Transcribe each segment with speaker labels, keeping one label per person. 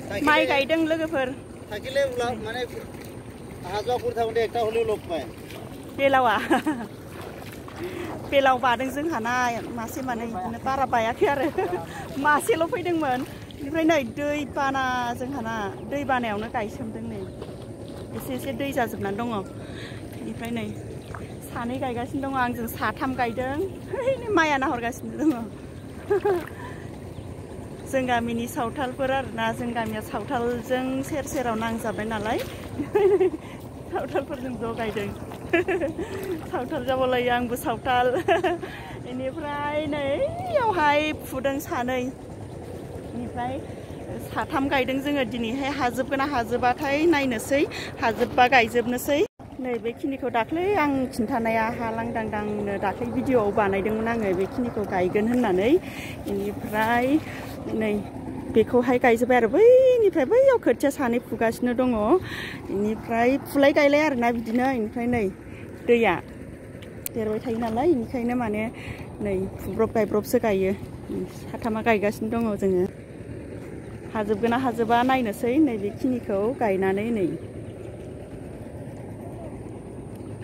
Speaker 1: माइ गायदों लोगोफोर
Speaker 2: थाकिले माने हाजोआफोर थांदे एकटा हलेव लबबाय
Speaker 1: बेलावा बेलाव बादों जोंहाना मासे मानै बिदिनो बारा बायाखै आरो मासेल' फैदोंमोन बेनिफ्राय नै दै बाना जोंहाना दै बानायावनो गायसोमदों नै एसे एसे दै जाजोबनानै दङ बेनिफ्राय नै सानै गायगासिनो दङ आंजों साथाम गायदों माइया नाहरगासिनो दङ जों गामिनि सावथालफोर आरोना जों गामिया सावथालजों सेर सेराव नांजाबनाय नालाय सावथालफोरजों ज' गायदों सावथाल जाबालायो आंबो सावथाल बेनिफ्राय नै यावहाय फुदों सानै बेनिफ्राय साथाम गायदों जोङो दिनैहाय हाजोबगोन ना हाजोबाथाय नायनोसै हाजोबबा गायजोबनोसै नै बेखिनिखौ दाख्लै आं खिन्थानाया हा लांदांदांनो दाख्लै भिडिअआव बानायदोंमोन आङो बेखिनिखौ गायगोन होननानै बेनिफ्राय नै बेखौहाय गायजोब्बाय आरो बैनिफ्राय बैयाव खोथिया सानै फुगासिनो दङ बेनिफ्राय फुलाय गायलाय आरोना बिदिनो बेनिफ्राय नै दैया देरबाय थायो नालाय बेनिखायनो माने नै फुब्रब गायब्रबसो गायो साथामा गायगासिनो दङ जोङो हाजोबगोन ना हाजोबा नायनोसै नै बेखिनिखौ गायनानै नै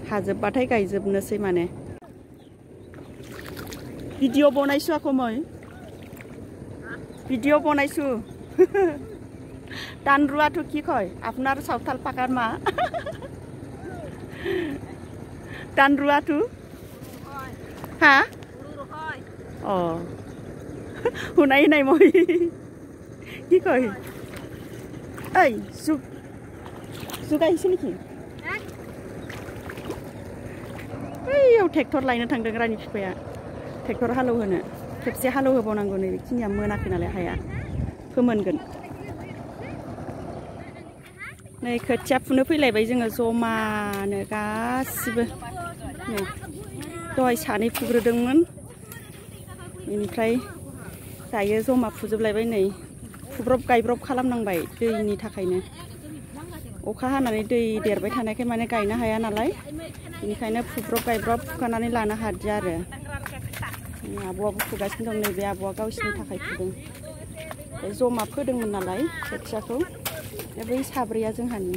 Speaker 1: हाजोबबाथाय गायजोबनोसै माने भिडिअ बनाइছো আকৌ মই ভিডিঅ' বনাইছো টান ৰোৱাটো কি কয় আপোনাৰ সাঁওতাল পাকাৰ মা টান ৰোৱাটো হা অ শুনাই নাই মই কি কয় এই जुग আহিছে নেকি এইयाव ट्रेक्टर लायनो थांदों रानि बिफाया ट्रेक्टर हालौहोनो खेबसे हालौहोबावनांगौ नै बेखिनिया मोनाखै नालाय हाया फोमोनगोन नै खोथिया फुनो फैलायबाय जोङो जमानो गासिबो नै दहाय सानै फुग्रोदोंमोन बेनिफ्राय दायो जमा फुजोबलायबाय नै फुब्रब गायब्रब खालामनांबाय दैनि थाखायनो अखा हानानै दै देरबाय थानायखाय माने गायनो हाया नालाय बेनिखायनो फुब्रब गायब्रब फुखानानै लानो हादिया आरो आब'आबो फुगासिनो दं नैबे आब'आ गावसिनि थाखाय फुदों जमा फोदोंमोन नालाय खोथियाखौ बै साब्रैया जोंहानि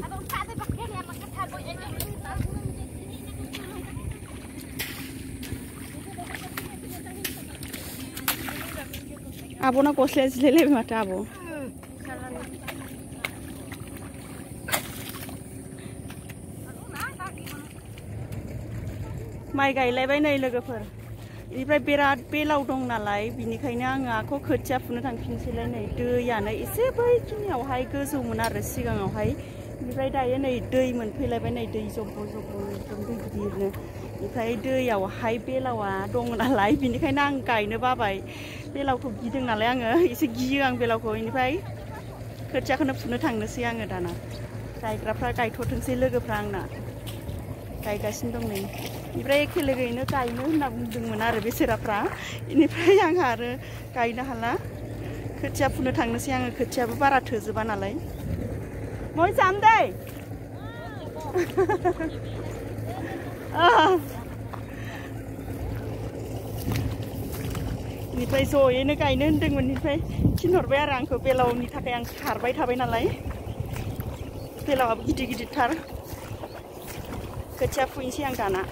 Speaker 1: आब'ना गस्लाया जिलायलायबाय माथो आब' माइ गायलायबाय नै लोगोफोर बेनिफ्राय बिराद बेलाव दं नालाय बिनिखायनो आङो आखौ खोथिया फुनो थांफिनसैलाय नै दैयानो एसे बैखिनियावहाय गोजौमोन आरो सिगाङावहाय बेनिफ्राय दायो नै दै मोनफैलायबाय नै दै जब्ब' जब्ब' एकदम दै गिदिरनो ओमफ्राय दैयावहाय बेलावा दङ नालाय बिनिखायनो आं गायनो बाबाय बेलावखौ गिदों नालाय आङो एसे गियो आं बेलावखौ बेनिफ्राय खोथियाखौनो फुनो थांनोसै आङो दाना गायग्राफ्रा गायथ'थोंसै लोगोफ्रा आंना गायगासिनो दं नै ओमफ्राय एखे लोगोयैनो गायनो होनना बुंदोंमोन आरो बेसेराफ्रा बेनिफ्राय आंहा आरो गायनो हाला खोथिया फुनो थांनोसै आङो खोथियाबो बारा थोजोबा नालाय মই যাম দেই बेनिफ्राय ज'यैनो गायनो होनदोंमोन बेनिफ्राय थिनहरबाय आरो आंखौ बेलावनि थाखाय आं खारबाय थाबाय नालाय बेलावाबो गिदिर गिदिरथार खोथिया फुनोसै आं दाना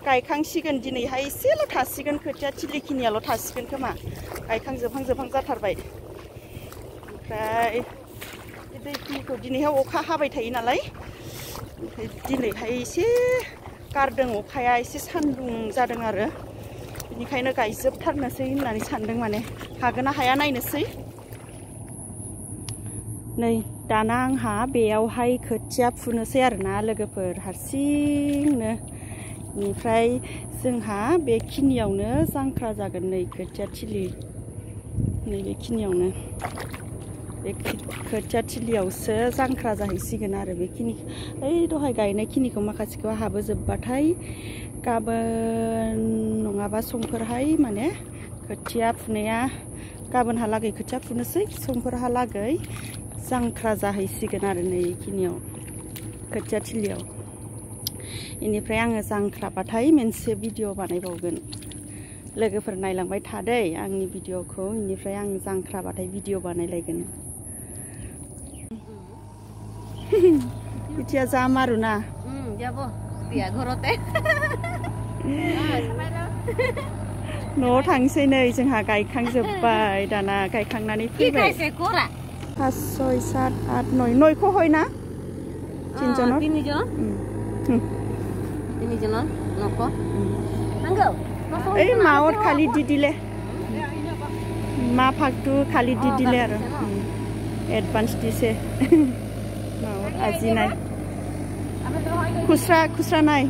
Speaker 1: गायखांसिगोन दिनैहाय एसेल' थासिगोन खोथिया थिलिखिनियाल' थासिगोन खोमा गायखांजोबहां जाथारबाय ओमफ्राय दैखिनिखौ दिनैहाय अखा हाबाय थायो नालाय ओमफ्राय दिनैहाय एसे गारदों अखाया एसे सान्दुं जादों आरो बेनिखायनो गायजोबथारनोसै होननानै सानदों माने हागोन ना हाया नायनोसै नै दाना आंहा बेयावहाय खोथिया फुनोसै आरोना लोगोफोर हारसिंनो बेनिफ्राय जोंहा बेखिनियावनो जांख्रा जागोन नै खोथिया थिलि नै बेखिनियावनो बे खोथिया थिलियावसो जांख्रा जाहैसिगोन आरो बेखिनि ओइ दहाय गायनाय खिनिखौ माखासेखौ हाबोजोबबाथाय गाबोन नङाबा समफोरहाय माने खोथिया फुनाया गाबोनहालागै खोथिया फुनोसै समफोरहालागै जांख्रा जाहैसिगोन आरो नै बेखिनियाव खोथिया थिलियाव बेनिफ्राय आङो जांख्राबाथाय मोनसे भिडिअ बानायबावगोन लोगोफोर नायलांबाय थादै आंनि भिडिअखौ इनिफ्राय आं जांख्राबाथाय भिडिअ बानायलायगोन इथिया जा मारुना
Speaker 3: যাব বিয়া ঘৰতে
Speaker 1: न'आव थांसै नै जोंहा गायखांजोब्बाय दाना गायखांनानै फैबाय 5 6 7 8 9 9 হয় না 3 জনৰ
Speaker 3: 3 জন 3 জনৰ নক নাংগौ
Speaker 1: এই মাওত খালি দি দিলে মা ফাকটো খালি দি দিলে আৰু এডভান্স দিছে মাওত আজি নাই খুচরা নাই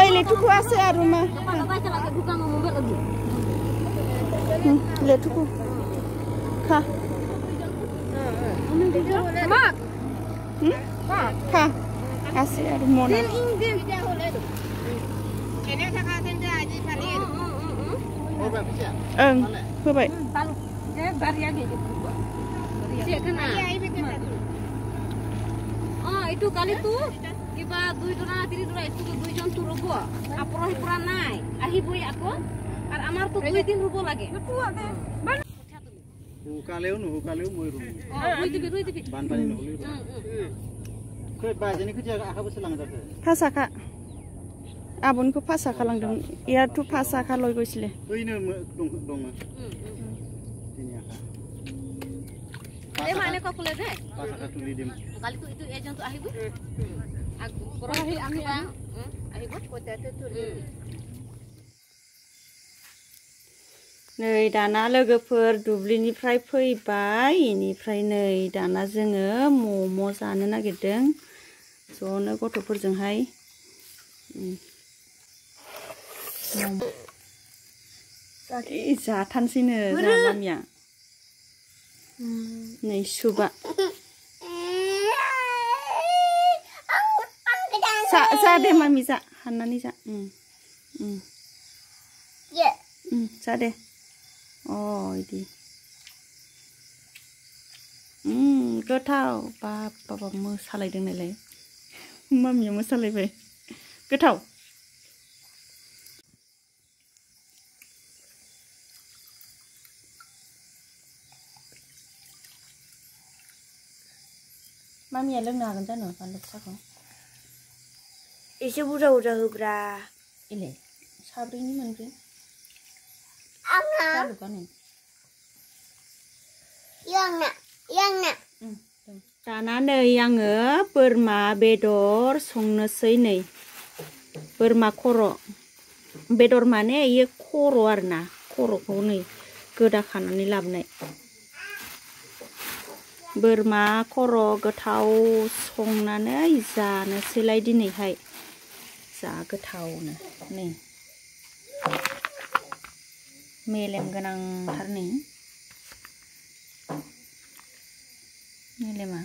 Speaker 1: এই লেটুকু আছে আৰু মা লেটুকু খা খা আছে আৰু মনে ओं होबाय
Speaker 3: itu kali tuh kiba 2 jona 3 jona itu 2 জন tuh rubo apro pura nai ahi boi aku ar amar tuh 2 din rubo lagi
Speaker 2: hukaleu moi rubo
Speaker 3: rui tibi
Speaker 2: banpani নহলি खै बाजेनि खोथिया आखाबोसो लांजाखो
Speaker 1: फासाखा आबनखौ फासा खालामदों इयाथ' फासा खालय गइसले
Speaker 2: ओइनो दङ दिनि आखा
Speaker 3: माने ककुले दे
Speaker 2: फासा तुलि दिम
Speaker 3: kali tuh itu ejen tuh ahi bu aku korohi ami ahi bu kota tuh
Speaker 1: नै दाना लोगोफोर दुब्लिनिफ्राय फैबाय इनिफ्राय नै दाना जोङो मम' जानो नागिरदों ज'नो गथ'फोरजोंहाय जाथानसैनो जामामिया नै सुबा जा दे मामि जा हाननानै जा जा दे अ इदि गोथाव बाब मोसालायदों नालाय मामिया मोसालायबाय गोथाव मामिया लोंनो हागोन जानो बानलु फिसाखौ
Speaker 4: एसे बुरजा होग्रा
Speaker 1: इले साब्रैनि मोनब्रै दाना नै आङो बोरमा बेदर संनोसै नै बोरमा खर' बेदर माने इयो खर' आरोना खर'खौ नै गोदाखानानै लाबोनाय बोरमा खर' गोथाव संनानै जानोसैलाय दिनैहाय जा गोथावनो नै मेलेम गोनांथार नै मेलेमा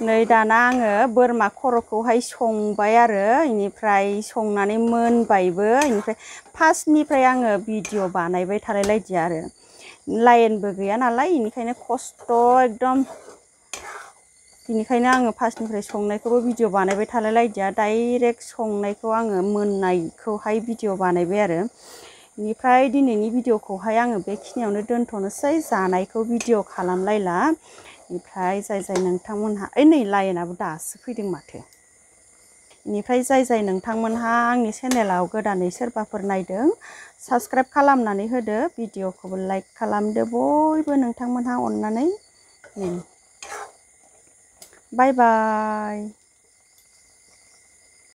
Speaker 1: नै दाना आङो बोरमा खर'खौहाय संबाय आरो इनिफ्राय संनानै मोनबायबो इनिफ्राय फार्स्टनिफ्राय आङो भिडिअ बानायबाय थालायलायदि आरो लाइनबो गैया नालाय इनिखायनो खस्थ' एकदम बिनिखायनो आङो फार्स्टनिफ्राय संनायखौबो भिडिअ बानायबाय थालायलायदिया डाइरेक्ट संनायखौ आङो मोननायखौहाय भिडिअ बानायबाय आरो इनिफ्राय दिनैनि भिडिअखौहाय आङो बेखिनियावनो दोनथ'नोसै जानायखौ भिडिअ खालामलायला इनिफ्राय जाय नोंथांमोनहा नै लाइनाबो दासो फैदों माथो इनिफ्राय जाय नोंथांमोनहा आंनि चेनेलाव गोदानै सोरबाफोर नायदों साबस्क्राइब खालामनानै होदो भिडिअखौबो लाइक खालामदो बयबो नोंथांमोनहा अननानै बाय बाय